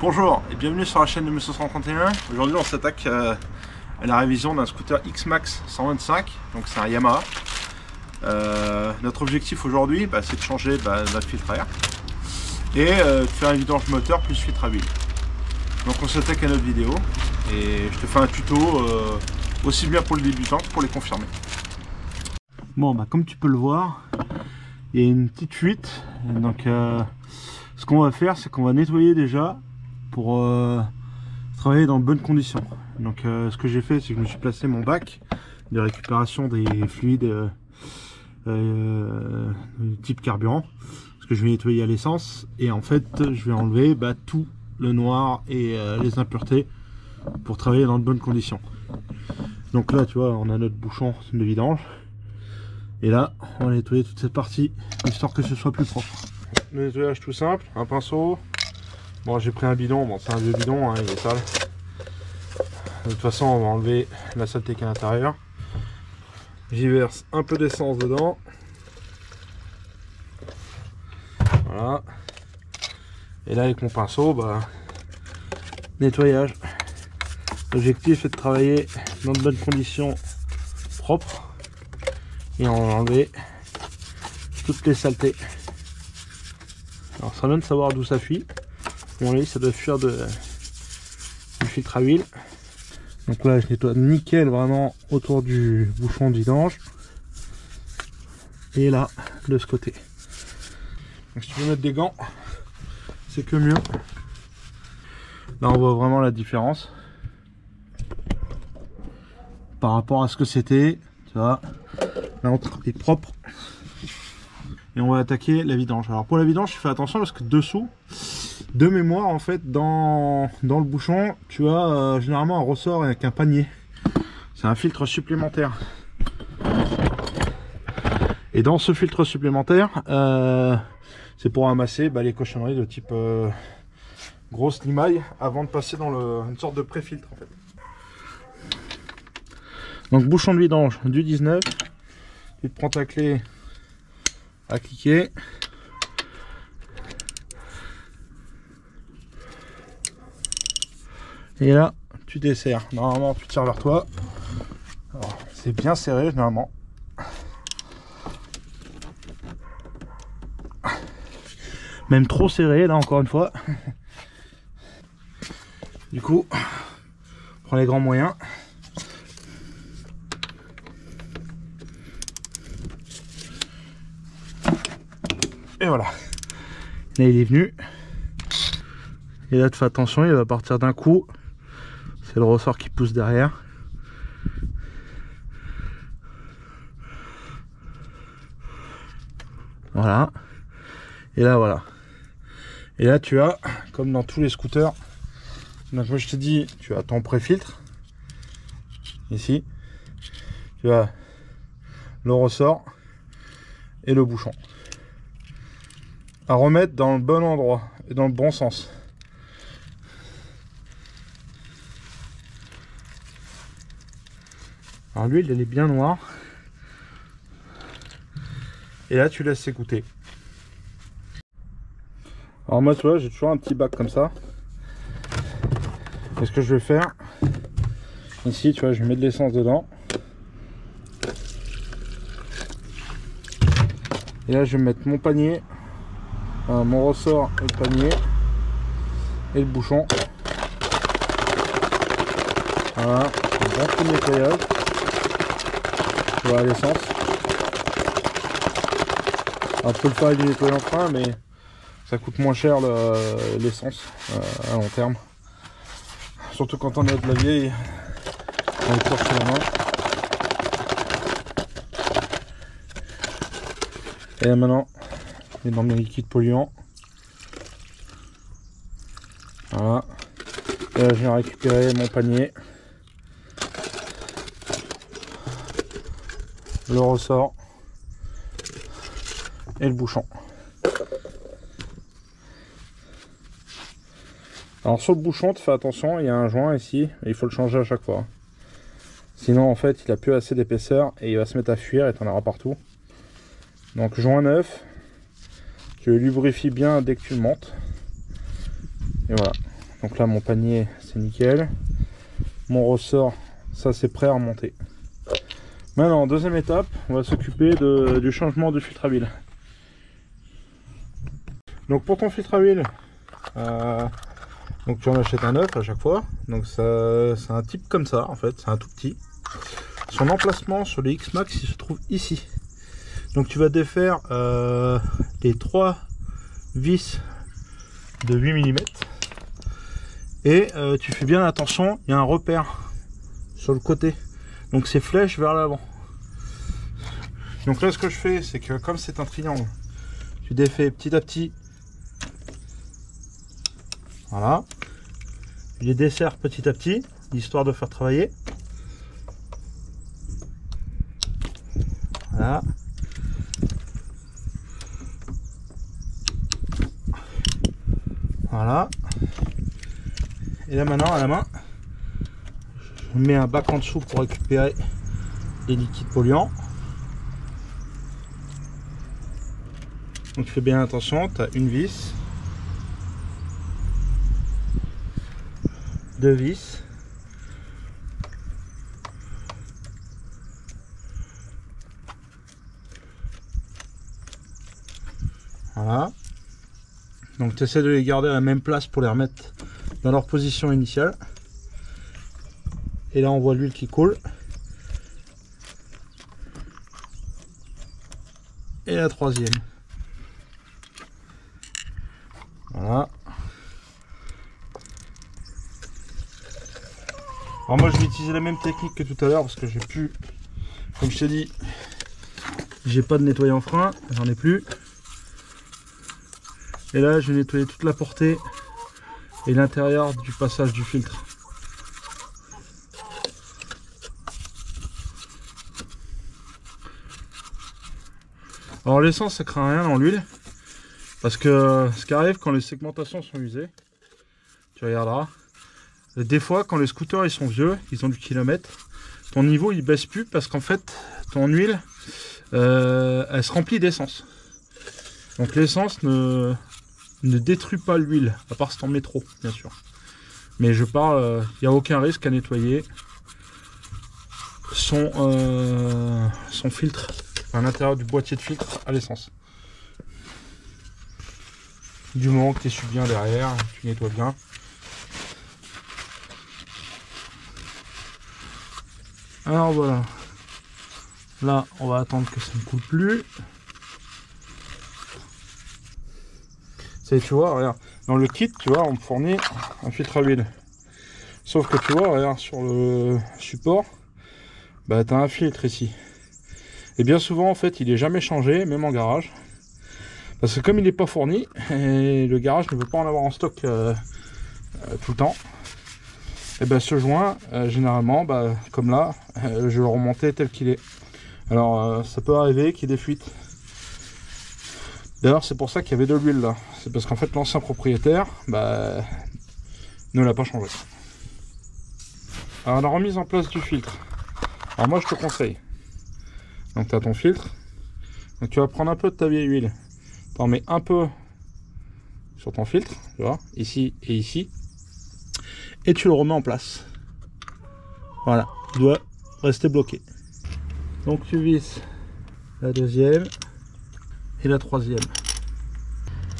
Bonjour et bienvenue sur la chaîne de 1931. Aujourd'hui on s'attaque à la révision d'un scooter X-Max 125, donc c'est un Yamaha. Notre objectif aujourd'hui c'est de changer notre filtre à air et de faire un vidange moteur plus filtre à huile. Donc on s'attaque à notre vidéo et je te fais un tuto aussi bien pour le débutant que pour les confirmés. Bon comme tu peux le voir, il y a une petite fuite, donc ce qu'on va faire c'est qu'on va nettoyer déjà pour travailler dans de bonnes conditions. Donc ce que j'ai fait c'est que je me suis placé mon bac de récupération des fluides type carburant, parce que je vais nettoyer à l'essence et en fait je vais enlever tout le noir et les impuretés pour travailler dans de bonnes conditions. Donc là tu vois on a notre bouchon de vidange et là on va nettoyer toute cette partie histoire que ce soit plus propre. Le nettoyage tout simple, un pinceau. Bon j'ai pris un bidon, bon c'est un vieux bidon, il est sale. De toute façon on va enlever la saleté qui est à l'intérieur. J'y verse un peu d'essence dedans. Voilà. Et là avec mon pinceau, nettoyage. L'objectif est de travailler dans de bonnes conditions propres. Et on va enlever toutes les saletés. Alors ça vient de savoir d'où ça fuit. Bon, là, ça doit fuir du filtre à huile. Donc là je nettoie nickel vraiment autour du bouchon de vidange. Et là de ce côté. Donc si tu veux mettre des gants, c'est que mieux. Là on voit vraiment la différence par rapport à ce que c'était. Tu vois, là on est propre. Et on va attaquer la vidange. Alors pour la vidange, je fais attention parce que dessous, de mémoire en fait, dans le bouchon, tu as généralement un ressort avec un panier. C'est un filtre supplémentaire. Et dans ce filtre supplémentaire, c'est pour amasser les cochonneries de type grosse limaille avant de passer dans une sorte de pré-filtre en fait. Donc bouchon de vidange du 19, tu te prends ta clé à cliquer. Et là tu desserres, normalement tu tires vers toi. C'est bien serré généralement. Même trop serré là encore une fois. Du coup on prend les grands moyens. Et voilà, là il est venu. Et là tu fais attention, il va partir d'un coup. C'est le ressort qui pousse derrière. Voilà. Et là voilà. Et là tu as, comme dans tous les scooters, donc moi je te dis, tu as ton pré-filtre. Ici. Tu as le ressort et le bouchon. À remettre dans le bon endroit et dans le bon sens. Alors l'huile elle est bien noire. Et là tu laisses s'écouter. Alors moi tu vois j'ai toujours un petit bac comme ça. Et ce que je vais faire ici, tu vois, je mets de l'essence dedans. Et là je vais mettre mon panier, mon ressort et le panier et le bouchon. Voilà, un bon coup de nettoyage. Voilà l'essence. On peut le faire avec du nettoyant frein, mais ça coûte moins cher l'essence à long terme. Surtout quand on a de la vieille, on le porte sur la main. Et là maintenant, je mets dans mes liquides polluants. Voilà. Et là, je viens récupérer mon panier. Le ressort. Et le bouchon. Alors sur le bouchon, tu fais attention, il y a un joint ici, et il faut le changer à chaque fois. Sinon en fait il a plus assez d'épaisseur et il va se mettre à fuir et tu en auras partout. Donc joint neuf, tu le lubrifies bien dès que tu le montes. Et voilà. Donc là mon panier c'est nickel. Mon ressort, ça c'est prêt à remonter. Maintenant, deuxième étape, on va s'occuper du changement du filtre à huile. Donc pour ton filtre à huile, donc tu en achètes un neuf à chaque fois. Donc c'est un type comme ça en fait, c'est un tout petit. Son emplacement sur le X-Max il se trouve ici. Donc tu vas défaire les 3 vis de 8 mm. Et tu fais bien attention, il y a un repère sur le côté. Donc c'est flèche vers l'avant. Donc là ce que je fais, c'est que comme c'est un triangle, tu défais petit à petit. Voilà. Je les desserre petit à petit, histoire de faire travailler. Voilà. Voilà. Et là maintenant à la main, je mets un bac en dessous pour récupérer les liquides polluants. Donc tu fais bien attention, tu as une vis, 2 vis, voilà. Donc tu essaies de les garder à la même place pour les remettre dans leur position initiale. Et là on voit l'huile qui coule. Et la troisième. Voilà. Alors moi je vais utiliser la même technique que tout à l'heure parce que j'ai plus, comme je t'ai dit, j'ai pas de nettoyant frein, j'en ai plus. Et là je vais nettoyer toute la portée et l'intérieur du passage du filtre. Alors l'essence ça craint rien dans l'huile, parce que ce qui arrive quand les segmentations sont usées, tu regarderas, des fois quand les scooters ils sont vieux, ils ont du kilomètre, ton niveau il baisse plus parce qu'en fait ton huile elle se remplit d'essence. Donc l'essence ne détruit pas l'huile, à part si t'en mets trop bien sûr. Mais je parle, il n'y a aucun risque à nettoyer son filtre à l'intérieur du boîtier de filtre à l'essence. Du moment que tu essuies bien derrière, tu nettoies bien. Alors voilà. Là, on va attendre que ça ne coule plus. Tu vois, regarde, dans le kit, tu vois, on me fournit un filtre à huile. Sauf que tu vois, regarde, sur le support, bah, tu as un filtre ici. Et bien souvent, en fait, il est jamais changé, même en garage. Parce que comme il n'est pas fourni, et le garage ne veut pas en avoir en stock tout le temps, et ben ce joint, généralement, bah, comme là, je vais le remonter tel qu'il est. Alors, ça peut arriver qu'il y ait des fuites. D'ailleurs, c'est pour ça qu'il y avait de l'huile là. C'est parce qu'en fait, l'ancien propriétaire bah, ne l'a pas changé. Alors, la remise en place du filtre. Alors, moi, je te conseille. Donc, tu as ton filtre. Donc, tu vas prendre un peu de ta vieille huile. Tu en mets un peu sur ton filtre, tu vois, ici et ici. Et tu le remets en place. Voilà, il doit rester bloqué. Donc, tu visses la deuxième et la troisième.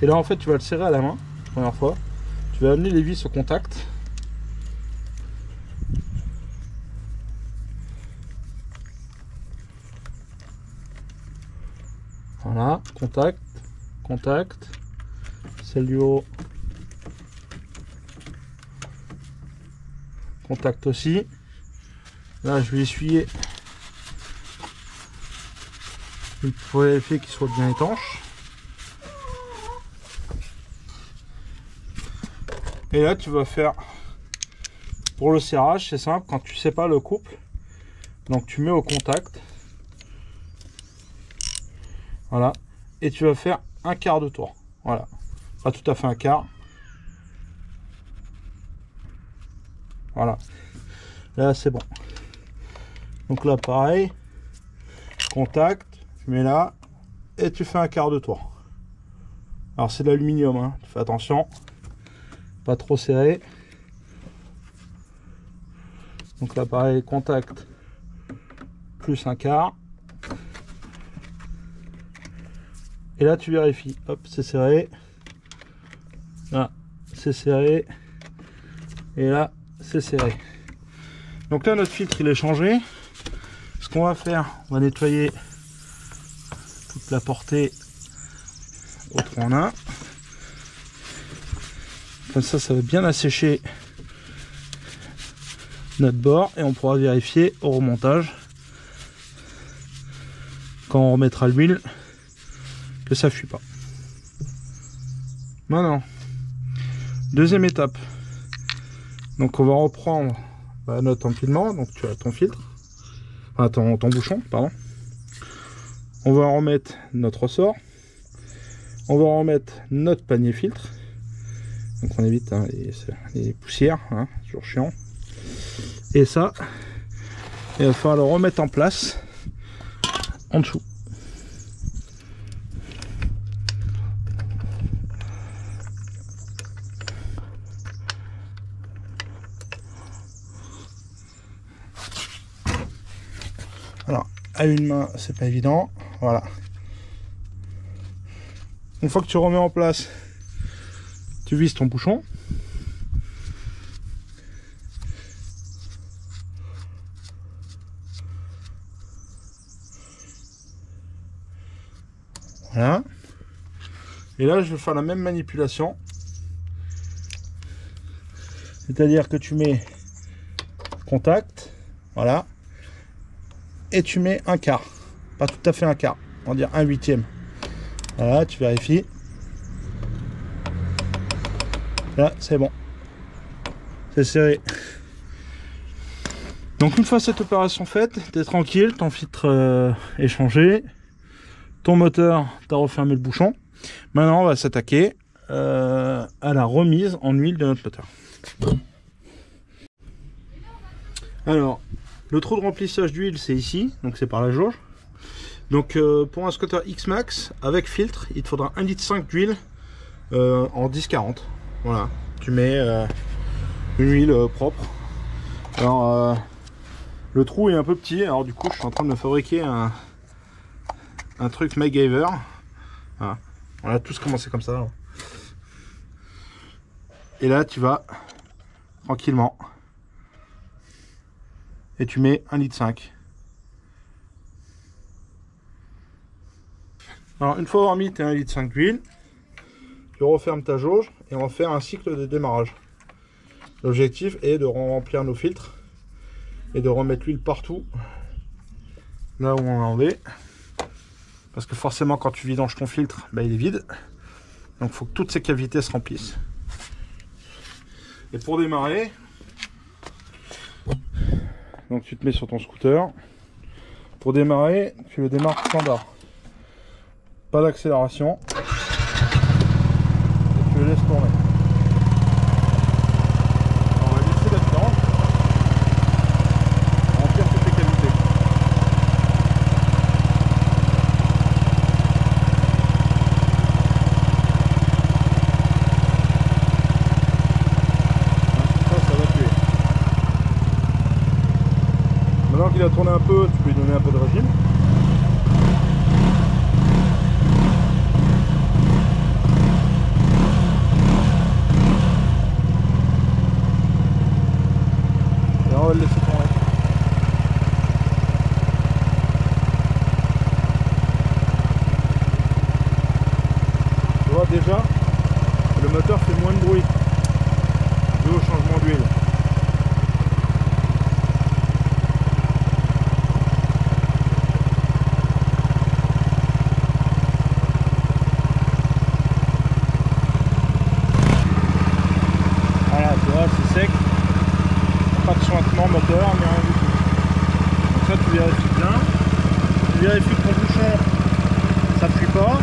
Et là, en fait, tu vas le serrer à la main, première fois. Tu vas amener les vis au contact. Voilà, contact, contact, celle du haut, contact aussi. Là, je vais essuyer pour vérifier qu'il soit bien étanche. Et là, tu vas faire, pour le serrage, c'est simple, quand tu sais pas le couple, donc tu mets au contact. Voilà, et tu vas faire un quart de tour. Voilà, pas tout à fait un quart. Voilà, là c'est bon. Donc là pareil, contact, tu mets là et tu fais un quart de tour. Alors c'est de l'aluminium, hein. Fais attention, pas trop serré. Donc là pareil, contact plus un quart. Et là tu vérifies, hop, c'est serré. Là, c'est serré. Et là, c'est serré. Donc là, notre filtre, il est changé. Ce qu'on va faire, on va nettoyer toute la portée au trou en un. Comme ça va bien assécher notre bord. Et on pourra vérifier au remontage, quand on remettra l'huile, que ça fuit pas. Maintenant, deuxième étape. Donc on va reprendre notre empilement. Donc tu as ton filtre, enfin ton bouchon, pardon. On va remettre notre ressort. On va remettre notre panier filtre. Donc on évite les poussières, hein, toujours chiant. Et ça, il va falloir le remettre en place en dessous. Alors, à une main, c'est pas évident. Voilà. Une fois que tu remets en place, tu vises ton bouchon. Voilà. Et là, je vais faire la même manipulation. C'est-à-dire que tu mets contact, voilà, et tu mets un quart. Pas tout à fait un quart, on va dire un huitième. Voilà, tu vérifies. Là, c'est bon. C'est serré. Donc une fois cette opération faite, tu es tranquille, ton filtre est changé. Ton moteur, tu as refermé le bouchon. Maintenant, on va s'attaquer à la remise en huile de notre moteur. Alors, le trou de remplissage d'huile, c'est ici, donc c'est par la jauge. Donc pour un scooter X-Max avec filtre, il te faudra 1,5 litre d'huile en 10-40. Voilà, tu mets une huile propre. Alors le trou est un peu petit, alors du coup je suis en train de me fabriquer un truc MacGyver. Voilà. On a tous commencé comme ça. Alors. Et là tu vas tranquillement et tu mets 1,5 litre. Alors une fois avoir mis tes 1,5 litre d'huile, tu refermes ta jauge et on va faire un cycle de démarrage. L'objectif est de remplir nos filtres et de remettre l'huile partout là où on l'a enlevé. Parce que forcément quand tu vidanges ton filtre, il est vide. Donc il faut que toutes ces cavités se remplissent. Et pour démarrer, donc tu te mets sur ton scooter. Pour démarrer, tu le démarres standard. Pas d'accélération. Et tu le laisses tourner. On va laisser là-dedans. Remplir toutes les cavités. Ça va tuer. Maintenant qu'il a tourné un peu, tu peux lui donner un peu de régime. On va le laisser tourner. Tu vois déjà, le moteur fait moins de bruit dû au changement d'huile. Voilà, tu vois, c'est sec. Pas de sointement moteur, mais rien du tout. Donc ça, tu vérifies bien. Tu vérifies que ton bouchon, ça ne fuit pas.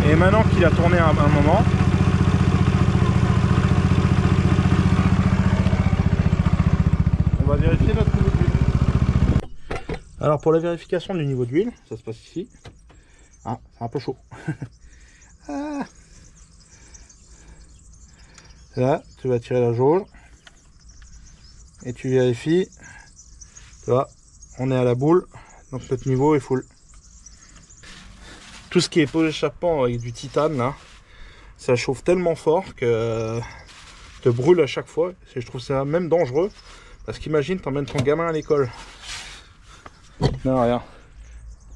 Et maintenant qu'il a tourné un moment, on va vérifier notre niveau d'huile. Alors pour la vérification du niveau d'huile, ça se passe ici. Ah, c'est un peu chaud. Ah. Là, tu vas tirer la jauge. et tu vérifies. Tu vois, on est à la boule, donc notre niveau est full. Tout ce qui est pot d'échappement avec du titane là, ça chauffe tellement fort que te brûle à chaque fois. Je trouve ça même dangereux parce qu'imagine, t'emmènes ton gamin à l'école. Non, regarde,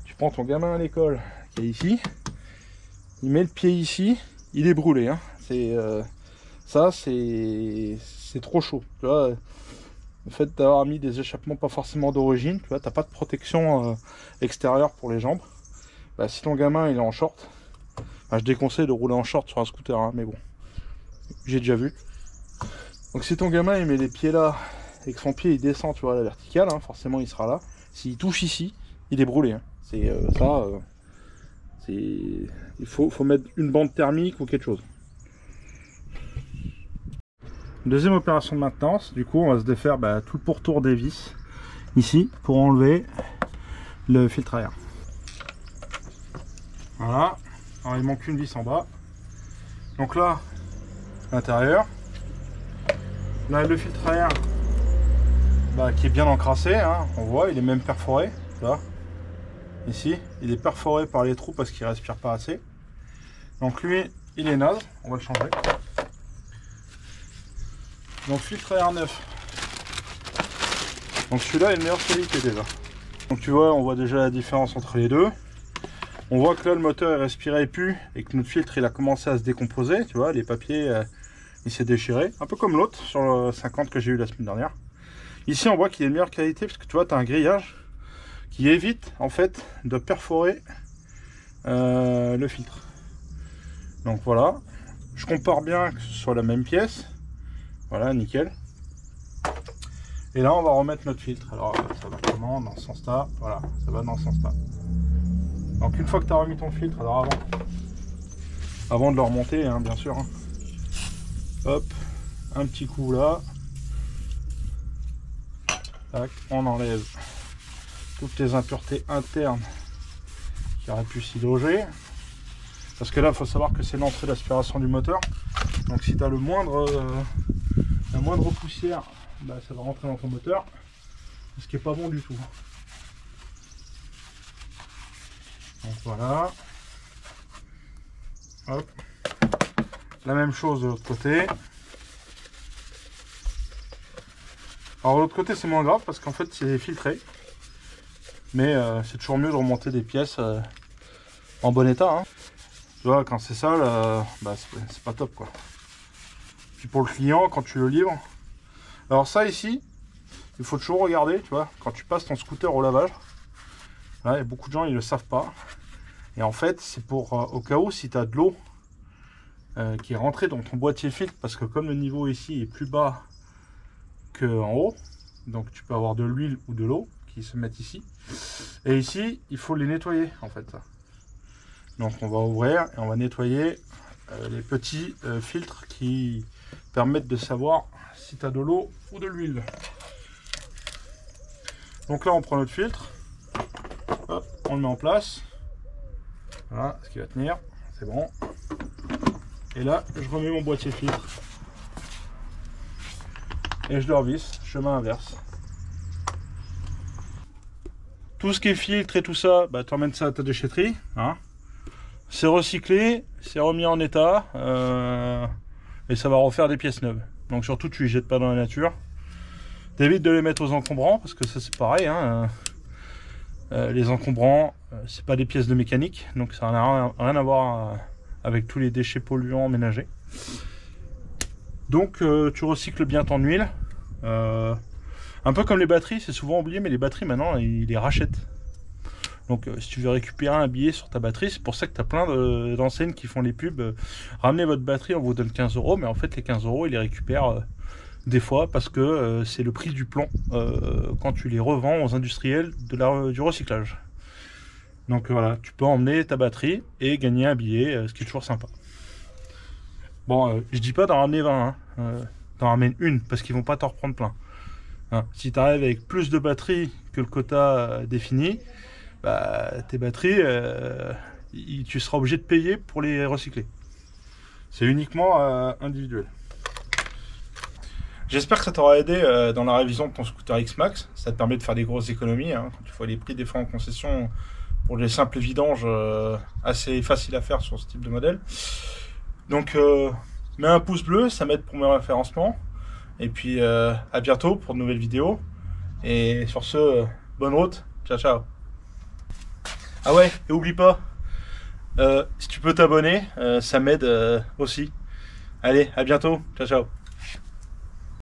tu prends ton gamin à l'école qui est ici, il met le pied ici, il est brûlé. Hein. Ça, c'est trop chaud. Tu vois, le fait d'avoir mis des échappements pas forcément d'origine, tu vois, t'as pas de protection extérieure pour les jambes. Bah, si ton gamin il est en short, bah, je déconseille de rouler en short sur un scooter, hein, mais bon, j'ai déjà vu. Donc si ton gamin il met les pieds là et que son pied il descend, tu vois, à la verticale, hein, forcément il sera là. S'il touche ici, il est brûlé. Hein. C'est il faut mettre une bande thermique ou quelque chose. Deuxième opération de maintenance, du coup on va se défaire tout le pourtour des vis ici pour enlever le filtre à air. Voilà, alors il manque une vis en bas. Donc là, l'intérieur. Là le filtre à air qui est bien encrassé, hein, on voit, il est même perforé. Là, ici, il est perforé par les trous parce qu'il ne respire pas assez. Donc lui, il est naze, on va le changer. Donc filtre à air neuf. Donc celui-là est de meilleure qualité déjà. Donc tu vois, on voit déjà la différence entre les deux. On voit que là le moteur il respirait plus et que notre filtre il a commencé à se décomposer. Tu vois, les papiers il s'est déchiré. Un peu comme l'autre sur le 50 que j'ai eu la semaine dernière. Ici on voit qu'il est de meilleure qualité parce que tu vois, tu as un grillage qui évite en fait de perforer le filtre. Donc voilà, je compare bien que ce soit la même pièce. Voilà, nickel. Et là on va remettre notre filtre. Alors ça va comment? Dans ce sens là. Voilà, ça va dans ce sens là. Donc une fois que tu as remis ton filtre, alors avant de le remonter, hein, bien sûr, hein. Hop, un petit coup là. Tac, on enlève toutes les impuretés internes qui auraient pu s'y loger. Parce que là, il faut savoir que c'est l'entrée d'aspiration du moteur. Donc si tu as la moindre poussière, ça va rentrer dans ton moteur. Ce qui n'est pas bon du tout. Donc voilà. Hop. La même chose de l'autre côté. Alors de l'autre côté c'est moins grave parce qu'en fait c'est filtré. Mais c'est toujours mieux de remonter des pièces en bon état. Hein. Tu vois, quand c'est sale, c'est pas top quoi. Puis pour le client, quand tu le livres. Alors ça ici, il faut toujours regarder, tu vois, quand tu passes ton scooter au lavage. Là, il y a beaucoup de gens, ils le savent pas. Et en fait, c'est pour au cas où si tu as de l'eau qui est rentrée dans ton boîtier filtre, parce que comme le niveau ici est plus bas qu'en haut, donc tu peux avoir de l'huile ou de l'eau qui se mettent ici. Et ici, il faut les nettoyer en fait. Donc on va ouvrir et on va nettoyer les petits filtres qui permettent de savoir si tu as de l'eau ou de l'huile. Donc là, on prend notre filtre. Hop, on le met en place. Voilà ce qui va tenir, c'est bon. Et là, je remets mon boîtier filtre. Et je le revisse, chemin inverse. Tout ce qui est filtre et tout ça, tu emmènes ça à ta déchetterie. Hein. C'est recyclé, c'est remis en état. Et ça va refaire des pièces neuves. Donc surtout, tu les jettes pas dans la nature. T'évites de les mettre aux encombrants, parce que ça c'est pareil. Hein. Les encombrants, c'est pas des pièces de mécanique, donc ça n'a rien à voir avec tous les déchets polluants ménagers. Donc tu recycles bien ton huile. Un peu comme les batteries, c'est souvent oublié, mais les batteries maintenant ils les rachètent. Donc si tu veux récupérer un billet sur ta batterie, c'est pour ça que tu as plein d'enseignes qui font les pubs. Ramenez votre batterie, on vous donne 15 €, mais en fait les 15 € ils les récupèrent des fois parce que c'est le prix du plomb quand tu les revends aux industriels du recyclage. Donc voilà, tu peux emmener ta batterie et gagner un billet, ce qui est toujours sympa. Bon, je dis pas d'en ramener 20, hein. T'en ramènes une parce qu'ils vont pas t'en reprendre plein. Hein. Si tu arrives avec plus de batteries que le quota défini, tes batteries, tu seras obligé de payer pour les recycler. C'est uniquement individuel. J'espère que ça t'aura aidé dans la révision de ton scooter X-Max. Ça te permet de faire des grosses économies, hein, quand tu vois les prix des fois en concession pour les simples vidanges assez faciles à faire sur ce type de modèle. Donc mets un pouce bleu, ça m'aide pour mes référencements. Et puis à bientôt pour de nouvelles vidéos. Et sur ce, bonne route, ciao ciao. Ah ouais, et oublie pas, si tu peux t'abonner, ça m'aide aussi. Allez, à bientôt, ciao ciao.